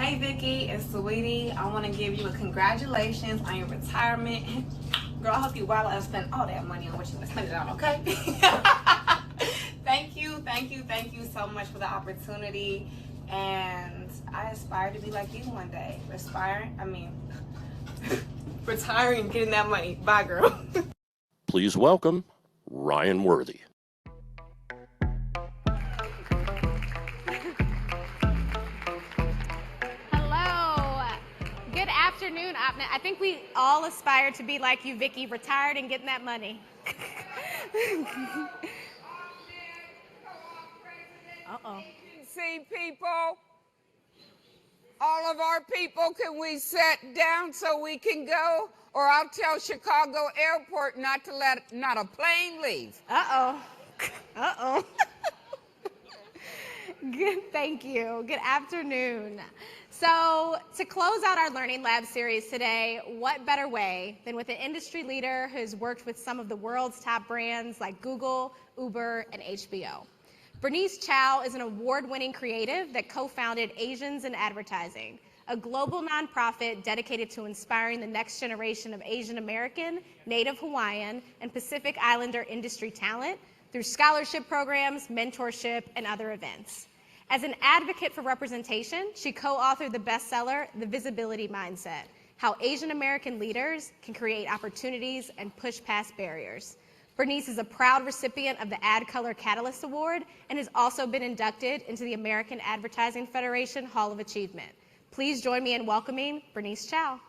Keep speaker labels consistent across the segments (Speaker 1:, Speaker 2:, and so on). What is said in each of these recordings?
Speaker 1: Hey Vicky and Sweetie, I want to give you a congratulations on your retirement. Girl, I hope you wild out and spend all that money on what you want to spend it on, okay? Thank you so much for the opportunity. And I aspire to be like you one day. Retiring and getting that money. Bye, girl.
Speaker 2: Please welcome Ryan Worthy.
Speaker 3: Good afternoon. I think we all aspire to be like you, Vicky, retired and getting that money. Uh-oh.
Speaker 4: See, people, all of our people, can we sit down so we can go? Or I'll tell Chicago Airport not to let not a plane leave.
Speaker 3: Uh-oh. Uh-oh. Good, thank you. Good afternoon. So to close out our Learning Lab series today, what better way than with an industry leader who's worked with some of the world's top brands like Google, Uber, and HBO. Bernice Chow is an award-winning creative that co-founded Asians in Advertising, a global nonprofit dedicated to inspiring the next generation of Asian American, Native Hawaiian, and Pacific Islander industry talent through scholarship programs, mentorship, and other events. As an advocate for representation, she co-authored the bestseller, The Visibility Mindset, How Asian American Leaders Can Create Opportunities and Push Past Barriers. Bernice is a proud recipient of the Ad Color Catalyst Award and has also been inducted into the American Advertising Federation Hall of Achievement. Please join me in welcoming Bernice Chow.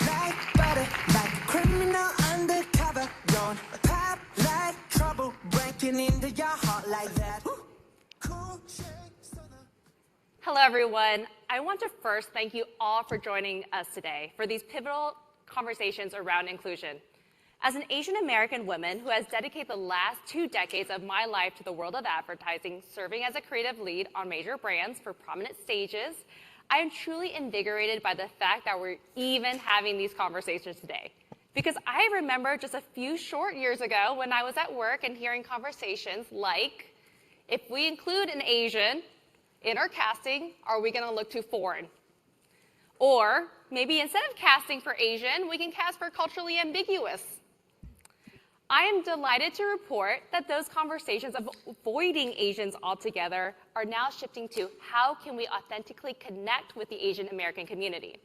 Speaker 5: Like butter, like criminal undercover, don't pop like trouble, breaking into your heart like that.
Speaker 6: Hello, everyone. I want to first thank you all for joining us today for these pivotal conversations around inclusion. As an Asian American woman who has dedicated the last 2 decades of my life to the world of advertising, serving as a creative lead on major brands for prominent stages, I am truly invigorated by the fact that we're even having these conversations today. Because I remember just a few short years ago when I was at work and hearing conversations like, if we include an Asian in our casting, are we going to look too foreign? Or maybe instead of casting for Asian, we can cast for culturally ambiguous. I am delighted to report that those conversations of avoiding Asians altogether are now shifting to how can we authentically connect with the Asian American community.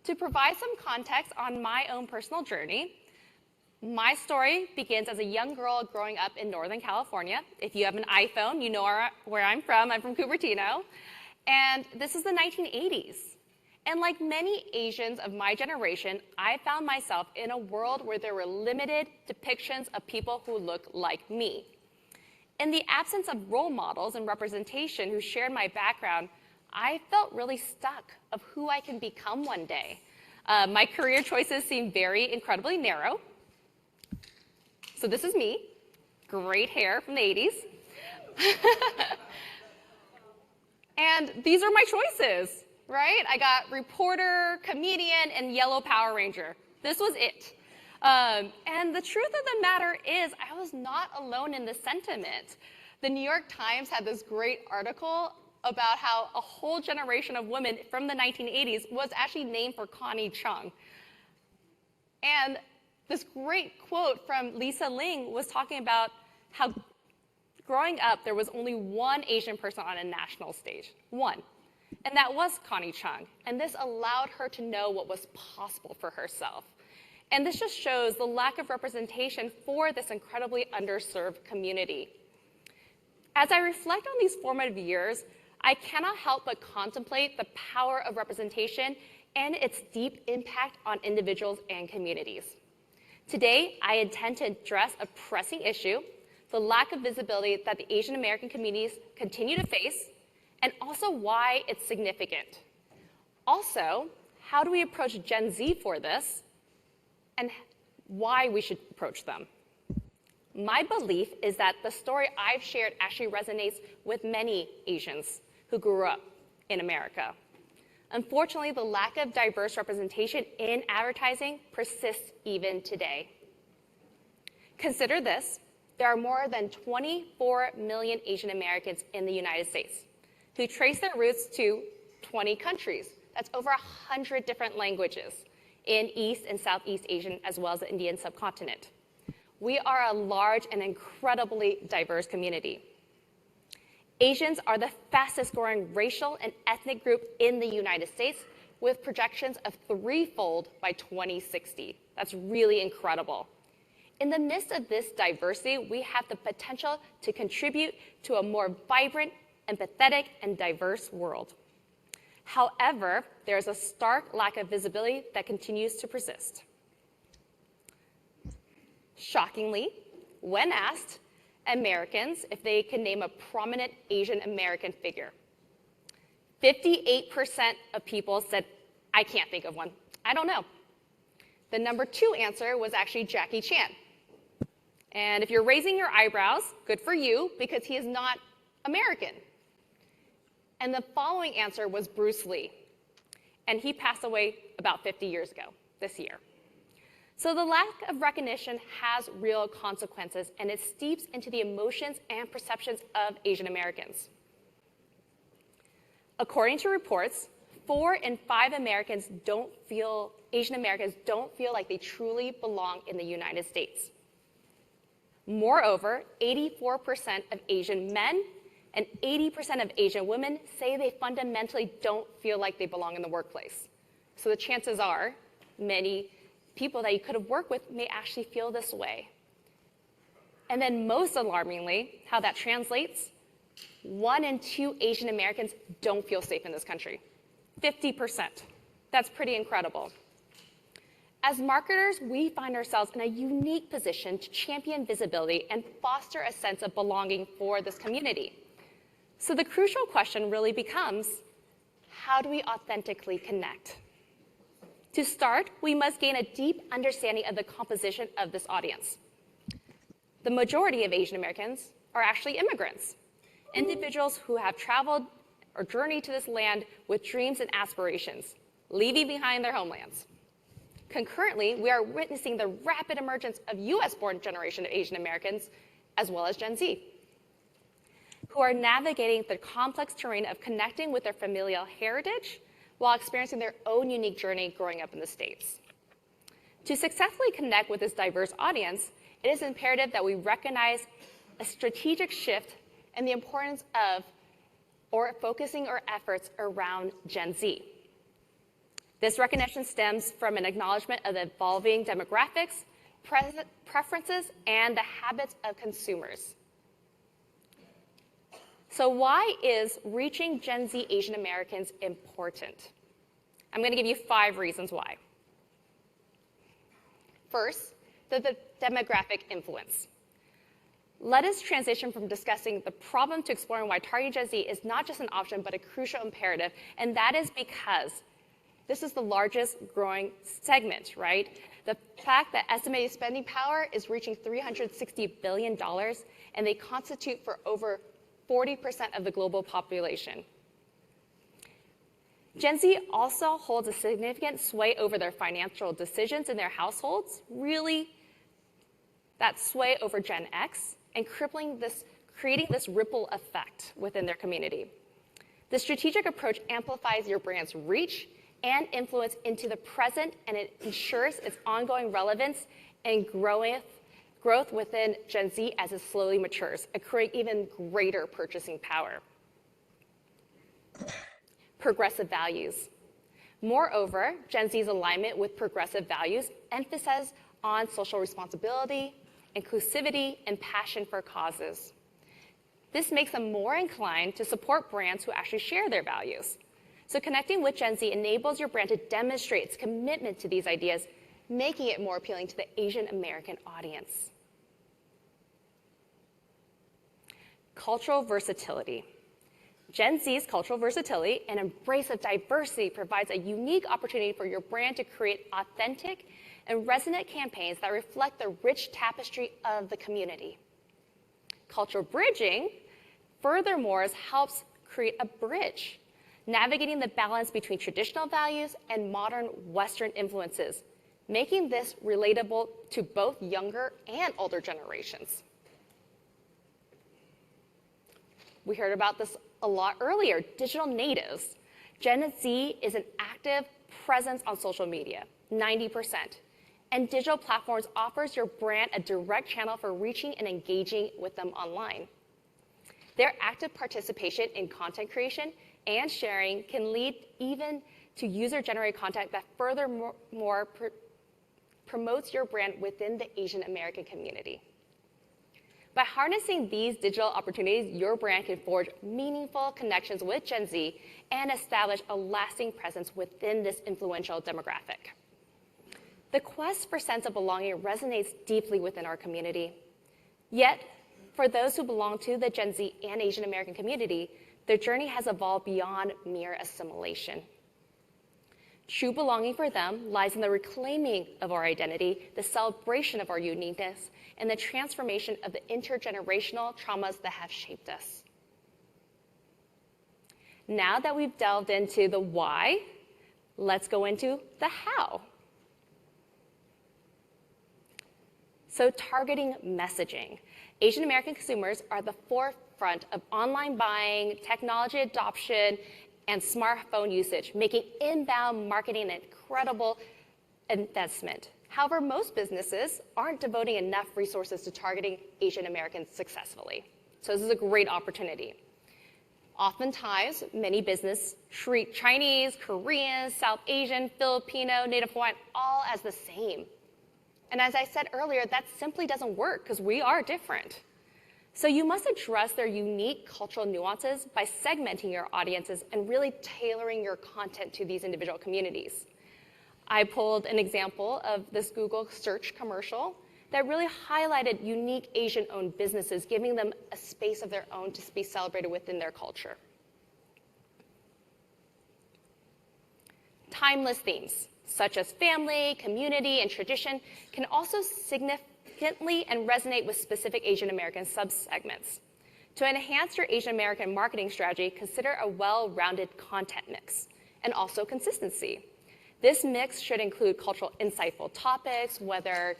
Speaker 6: To provide some context on my own personal journey, my story begins as a young girl growing up in Northern California. If you have an iPhone, you know where I'm from. I'm from Cupertino. And this is the 1980s. And like many Asians of my generation, I found myself in a world where there were limited depictions of people who looked like me. In the absence of role models and representation who shared my background, I felt really stuck of who I can become one day. My career choices seemed incredibly narrow. So this is me, great hair from the 80s. And these are my choices, right? I got reporter, comedian, and yellow Power Ranger. This was it. And the truth of the matter is I was not alone in this sentiment. The New York Times had this great article about how a whole generation of women from the 1980s was actually named for Connie Chung. And this great quote from Lisa Ling was talking about how growing up, there was only one Asian person on a national stage, one. And that was Connie Chung. And this allowed her to know what was possible for herself. And this just shows the lack of representation for this incredibly underserved community. As I reflect on these formative years, I cannot help but contemplate the power of representation and its deep impact on individuals and communities. Today, I intend to address a pressing issue, the lack of visibility that the Asian American communities continue to face, and also why it's significant. Also, how do we approach Gen Z for this, and why we should approach them? My belief is that the story I've shared actually resonates with many Asians who grew up in America. Unfortunately, the lack of diverse representation in advertising persists even today. Consider this. There are more than 24 million Asian Americans in the United States who trace their roots to 20 countries. That's over 100 different languages in East and Southeast Asian, as well as the Indian subcontinent. We are a large and incredibly diverse community. Asians are the fastest growing racial and ethnic group in the United States, with projections of threefold by 2060. That's really incredible. In the midst of this diversity, we have the potential to contribute to a more vibrant, empathetic, and diverse world. However, there is a stark lack of visibility that continues to persist. Shockingly, when asked Americans if they can name a prominent Asian American figure, 58% of people said, I can't think of one. I don't know. The number 2 answer was actually Jackie Chan. And if you're raising your eyebrows, good for you, because he is not American. And the following answer was Bruce Lee. And he passed away about 50 years ago, this year. So the lack of recognition has real consequences, and it steeps into the emotions and perceptions of Asian Americans. According to reports, 4 in 5 Asian Americans don't feel like they truly belong in the United States. Moreover, 84% of Asian men and 80% of Asian women say they fundamentally don't feel like they belong in the workplace. So the chances are many people that you could have worked with may actually feel this way. And then most alarmingly, how that translates, 1 in 2 Asian Americans don't feel safe in this country. 50%. That's pretty incredible. As marketers, we find ourselves in a unique position to champion visibility and foster a sense of belonging for this community. So the crucial question really becomes, how do we authentically connect? To start, we must gain a deep understanding of the composition of this audience. The majority of Asian Americans are actually immigrants, individuals who have traveled or journeyed to this land with dreams and aspirations, leaving behind their homelands. Concurrently, we are witnessing the rapid emergence of US-born generation of Asian Americans, as well as Gen Z, who are navigating the complex terrain of connecting with their familial heritage while experiencing their own unique journey growing up in the States. To successfully connect with this diverse audience, it is imperative that we recognize a strategic shift in the importance of focusing our efforts around Gen Z. This recognition stems from an acknowledgement of the evolving demographics, preferences, and the habits of consumers. So why is reaching Gen Z Asian Americans important? I'm going to give you 5 reasons why. First, the demographic influence. Let us transition from discussing the problem to exploring why targeting Gen Z is not just an option, but a crucial imperative, and that is because this is the largest growing segment, right? The fact that estimated spending power is reaching $360 billion, and they constitute for over 40% of the global population. Gen Z also holds a significant sway over their financial decisions in their households, really that sway over Gen X, and creating this ripple effect within their community. The strategic approach amplifies your brand's reach and influence into the present, and it ensures its ongoing relevance and growth within Gen Z as it slowly matures, accruing even greater purchasing power. Progressive values. Moreover, Gen Z's alignment with progressive values emphasizes on social responsibility, inclusivity, and passion for causes. This makes them more inclined to support brands who actually share their values. So connecting with Gen Z enables your brand to demonstrate its commitment to these ideas, making it more appealing to the Asian American audience. Cultural versatility. Gen Z's cultural versatility and embrace of diversity provides a unique opportunity for your brand to create authentic and resonant campaigns that reflect the rich tapestry of the community. Cultural bridging, furthermore, helps create a bridge, navigating the balance between traditional values and modern Western influences, making this relatable to both younger and older generations. We heard about this a lot earlier, digital natives. Gen Z is an active presence on social media, 90%. And digital platforms offers your brand a direct channel for reaching and engaging with them online. Their active participation in content creation and sharing can lead even to user-generated content that furthermore promotes your brand within the Asian American community. By harnessing these digital opportunities, your brand can forge meaningful connections with Gen Z and establish a lasting presence within this influential demographic. The quest for sense of belonging resonates deeply within our community. Yet, for those who belong to the Gen Z and Asian American community, their journey has evolved beyond mere assimilation. True belonging for them lies in the reclaiming of our identity, the celebration of our uniqueness, and the transformation of the intergenerational traumas that have shaped us. Now that we've delved into the why, let's go into the how. So, targeting messaging. Asian American consumers are the forefront of online buying, technology adoption, and smartphone usage, making inbound marketing an incredible investment. However, most businesses aren't devoting enough resources to targeting Asian Americans successfully. So this is a great opportunity. Oftentimes, many businesses treat Chinese, Korean, South Asian, Filipino, Native Hawaiian all as the same. And as I said earlier, that simply doesn't work because we are different. So you must address their unique cultural nuances by segmenting your audiences and really tailoring your content to these individual communities. I pulled an example of this Google search commercial that really highlighted unique Asian-owned businesses, giving them a space of their own to be celebrated within their culture. Timeless themes, such as family, community, and tradition, can also significantly and resonate with specific Asian American subsegments. To enhance your Asian American marketing strategy, consider a well-rounded content mix and also consistency. This mix should include cultural insightful topics, whether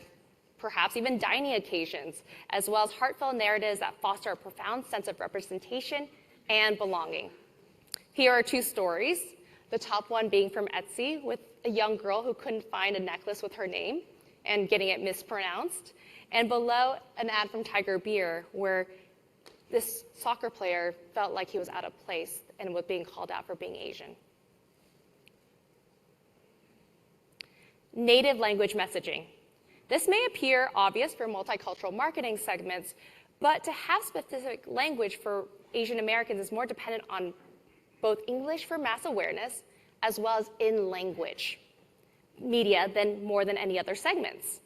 Speaker 6: perhaps even dining occasions, as well as heartfelt narratives that foster a profound sense of representation and belonging. Here are two stories, the top one being from Etsy with a young girl who couldn't find a necklace with her name and getting it mispronounced, and below an ad from Tiger Beer where this soccer player felt like he was out of place and was being called out for being Asian. Native language messaging. This may appear obvious for multicultural marketing segments, but to have specific language for Asian Americans is more dependent on both English for mass awareness as well as in-language media than more than any other segments.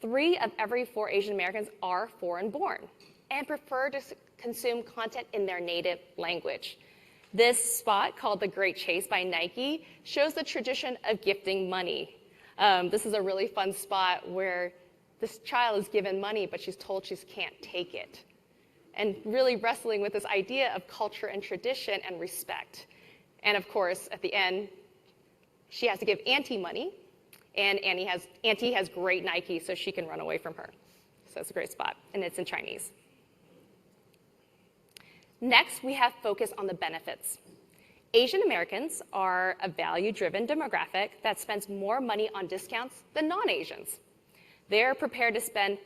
Speaker 6: 3 of every 4 Asian Americans are foreign-born and prefer to consume content in their native language. This spot, called The Great Chase by Nike, shows the tradition of gifting money. This is a really fun spot where this child is given money, but she's told she can't take it. And really wrestling with this idea of culture and tradition and respect. And of course, at the end, she has to give Auntie money, and Auntie has great Nike, so she can run away from her. So it's a great spot, and it's in Chinese. Next, we have focus on the benefits. Asian Americans are a value-driven demographic that spends more money on discounts than non-Asians. They're prepared to spend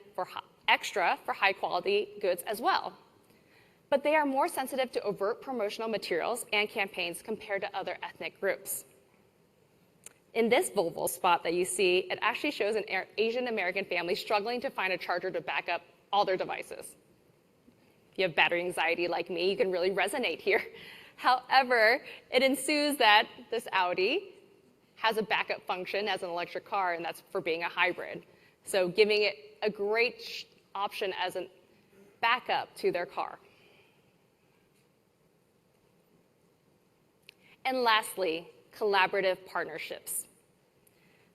Speaker 6: extra for high-quality goods as well. But they are more sensitive to overt promotional materials and campaigns compared to other ethnic groups. In this Volvo spot that you see, it actually shows an Asian American family struggling to find a charger to back up all their devices. If you have battery anxiety like me, you can really resonate here. However, it ensues that this Audi has a backup function as an electric car, and that's for being a hybrid. So giving it a great option as a backup to their car. And lastly, collaborative partnerships.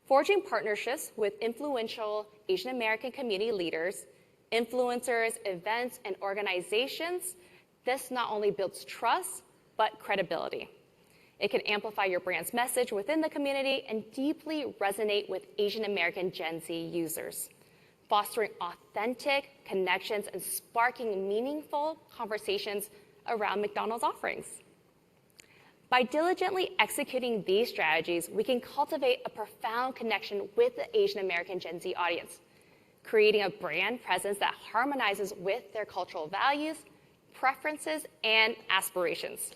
Speaker 6: Forging partnerships with influential Asian American community leaders, influencers, events, and organizations, this not only builds trust, but credibility. It can amplify your brand's message within the community and deeply resonate with Asian American Gen Z users, fostering authentic connections and sparking meaningful conversations around McDonald's offerings. By diligently executing these strategies, we can cultivate a profound connection with the Asian American Gen Z audience, creating a brand presence that harmonizes with their cultural values, preferences, and aspirations.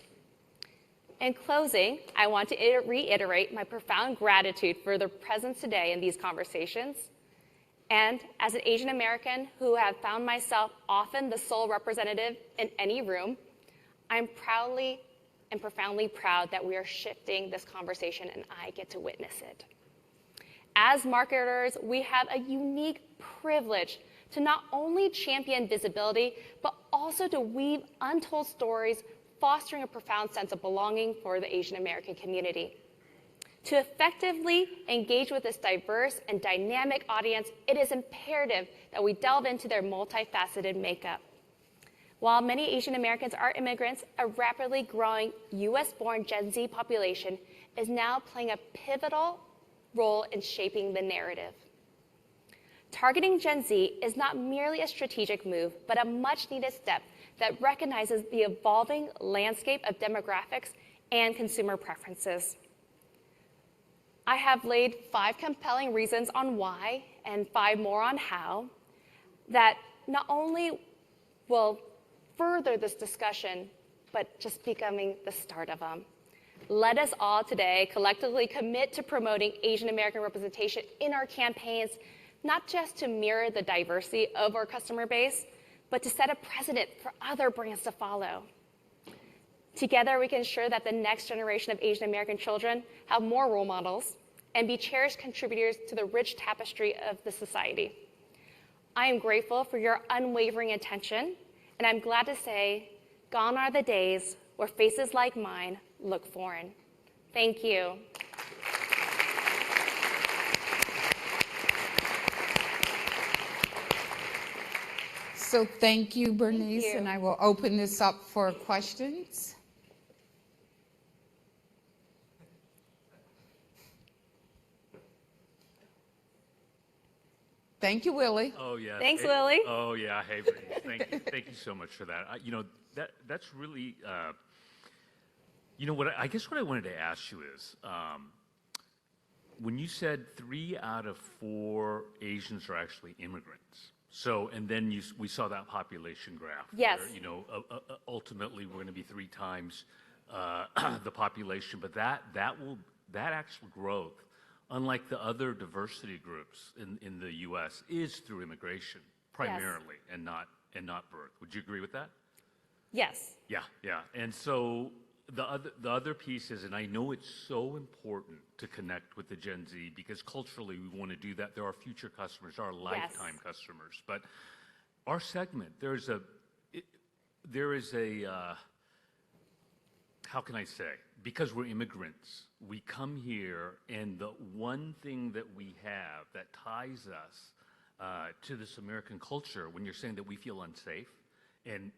Speaker 6: In closing, I want to reiterate my profound gratitude for their presence today in these conversations. And as an Asian American who have found myself often the sole representative in any room, I'm proudly and profoundly proud that we are shifting this conversation and I get to witness it. As marketers, we have a unique privilege to not only champion visibility, but also to weave untold stories, fostering a profound sense of belonging for the Asian American community. To effectively engage with this diverse and dynamic audience, it is imperative that we delve into their multifaceted makeup. While many Asian Americans are immigrants, a rapidly growing US-born Gen Z population is now playing a pivotal role in shaping the narrative. Targeting Gen Z is not merely a strategic move, but a much-needed step that recognizes the evolving landscape of demographics and consumer preferences. I have laid 5 compelling reasons on why and 5 more on how that not only will further this discussion, but just becoming the start of them. Let us all today collectively commit to promoting Asian American representation in our campaigns, not just to mirror the diversity of our customer base, but to set a precedent for other brands to follow. Together, we can ensure that the next generation of Asian American children have more role models and be cherished contributors to the rich tapestry of the society. I am grateful for your unwavering attention, and I'm glad to say, gone are the days where faces like mine look foreign. Thank you.
Speaker 4: So thank you, Bernice,
Speaker 6: Thank you.
Speaker 4: and I will open this up for questions. Thank you, Willie.
Speaker 7: Oh yeah.
Speaker 6: Thanks, Lily.
Speaker 7: Oh yeah. Hey, thank you so much for that. That's really. I guess what I wanted to ask you is, when you said 3 out of 4 Asians are actually immigrants. So, and then we saw that population graph.
Speaker 6: Yes.
Speaker 7: Where, ultimately we're going to be 3 times the population, but that actual growth, unlike the other diversity groups in the U.S., is through immigration primarily, and not birth. Would you agree with that?
Speaker 6: Yes.
Speaker 7: Yeah. And so the other piece is, and I know it's so important to connect with the Gen Z because culturally we want to do that. They're our future customers, our lifetime customers. But our segment, there is a how can I say? Because we're immigrants, we come here, and the one thing that we have that ties us to this American culture, when you're saying that we feel unsafe, and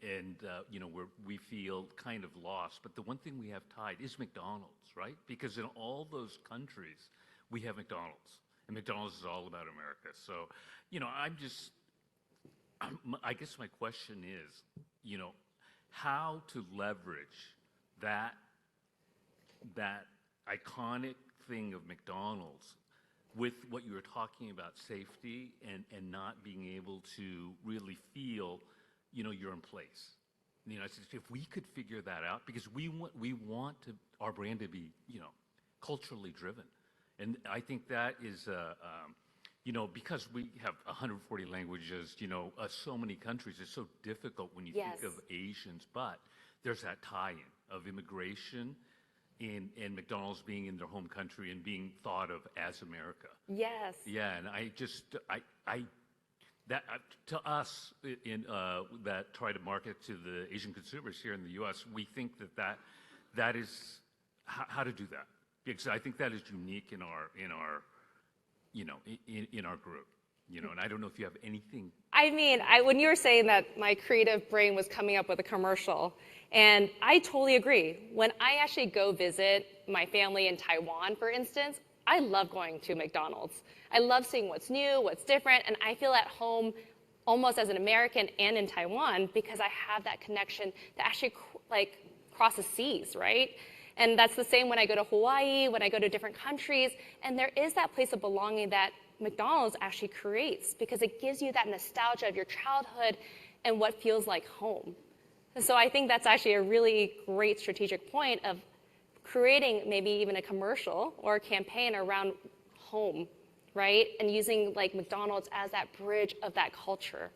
Speaker 7: we feel kind of lost, but the one thing we have tied is McDonald's, right? Because in all those countries, we have McDonald's, and McDonald's is all about America. So, I guess my question is, how to leverage that iconic thing of McDonald's with what you were talking about, safety and not being able to really feel, you're in place. If we could figure that out, because we want our brand to be, culturally driven, and I think that is, because we have 140 languages, so many countries, it's so difficult when you think of Asians, but there's that tie-in of immigration and McDonald's being in their home country and being thought of as America.
Speaker 6: Yes.
Speaker 7: Yeah, and to us that try to market to the Asian consumers here in the U.S., we think that is how to do that, because I think that is unique in our group. And I don't know if you have anything.
Speaker 6: I mean, when you were saying that, my creative brain was coming up with a commercial, and I totally agree. When I actually go visit my family in Taiwan, for instance, I love going to McDonald's. I love seeing what's new, what's different, and I feel at home almost as an American and in Taiwan because I have that connection that actually crosses seas, right? And that's the same when I go to Hawaii, when I go to different countries, and there is that place of belonging that McDonald's actually creates because it gives you that nostalgia of your childhood and what feels like home. And so I think that's actually a really great strategic point of creating maybe even a commercial or a campaign around home, right? And using like McDonald's as that bridge of that culture.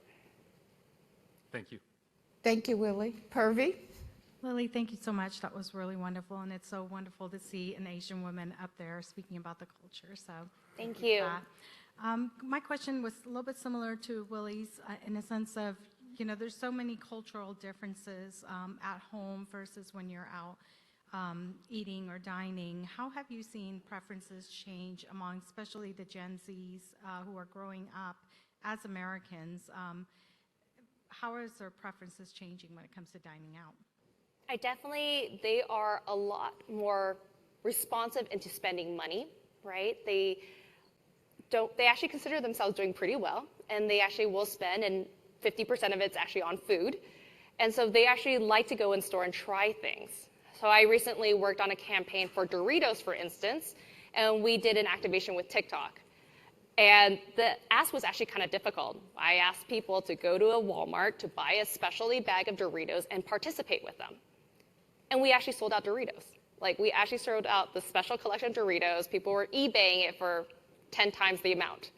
Speaker 7: Thank you.
Speaker 4: Thank you, Willie. Purvi?
Speaker 8: Lily, thank you so much. That was really wonderful, and it's so wonderful to see an Asian woman up there speaking about the culture. So
Speaker 6: Thank you.
Speaker 8: My question was a little bit similar to Willie's in a sense of, you know, there's so many cultural differences at home versus when you're out eating or dining. How have you seen preferences change among especially the Gen Zs who are growing up as Americans? How is their preferences changing when it comes to dining out?
Speaker 6: They are a lot more responsive into spending money, right? They actually consider themselves doing pretty well, and they actually will spend, and 50% of it's actually on food. And so they actually like to go in store and try things. So I recently worked on a campaign for Doritos, for instance, and we did an activation with TikTok. And the ask was actually kind of difficult. I asked people to go to a Walmart to buy a specialty bag of Doritos and participate with them. And we actually sold out Doritos. Like, we actually sold out the special collection Doritos. People were eBaying it for 10 times the amount.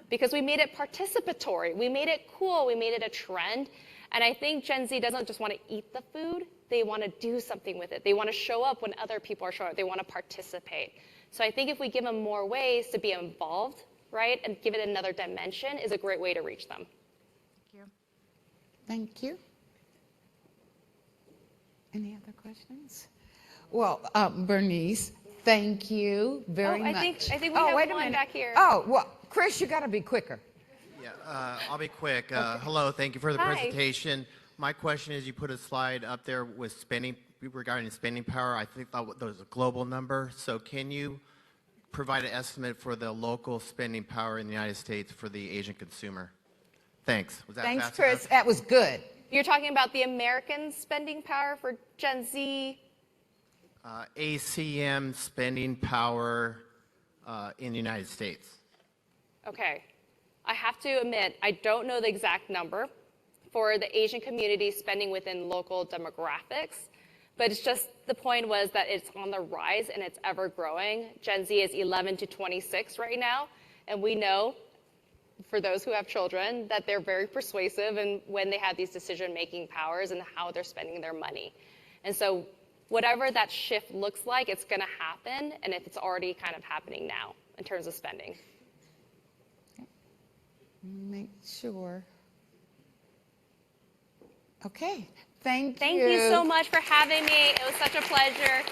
Speaker 6: Because we made it participatory. We made it cool. We made it a trend. And I think Gen Z doesn't just want to eat the food. They want to do something with it. They want to show up when other people are showing up. They want to participate. So I think if we give them more ways to be involved, right, and give it another dimension is a great way to reach them.
Speaker 8: Thank you.
Speaker 4: Thank you. Any other questions? Well, Bernice, thank you very much.
Speaker 6: I think we have
Speaker 4: wait a
Speaker 6: one
Speaker 4: minute.
Speaker 6: back here.
Speaker 4: Oh, well, Chris, you got to be quicker.
Speaker 9: Yeah, I'll be quick. Hello, thank you for the
Speaker 6: Hi.
Speaker 9: presentation. My question is, you put a slide up there with spending, regarding spending power. I think that was a global number. So can you provide an estimate for the local spending power in the United States for the Asian consumer? Thanks. Was that
Speaker 4: Thanks,
Speaker 9: fast
Speaker 4: Chris.
Speaker 9: enough?
Speaker 4: That was good.
Speaker 6: You're talking about the American spending power for Gen Z?
Speaker 9: ACM spending power in the United States.
Speaker 6: Okay. I have to admit, I don't know the exact number for the Asian community spending within local demographics, but it's just, the point was that it's on the rise and it's ever growing. Gen Z is 11 to 26 right now, and we know, for those who have children, that they're very persuasive and when they have these decision-making powers and how they're spending their money. And so whatever that shift looks like, it's going to happen, and if it's already kind of happening now in terms of spending.
Speaker 4: Make sure. Okay. Thank you.
Speaker 6: Thank you so much for having me. It was such a pleasure.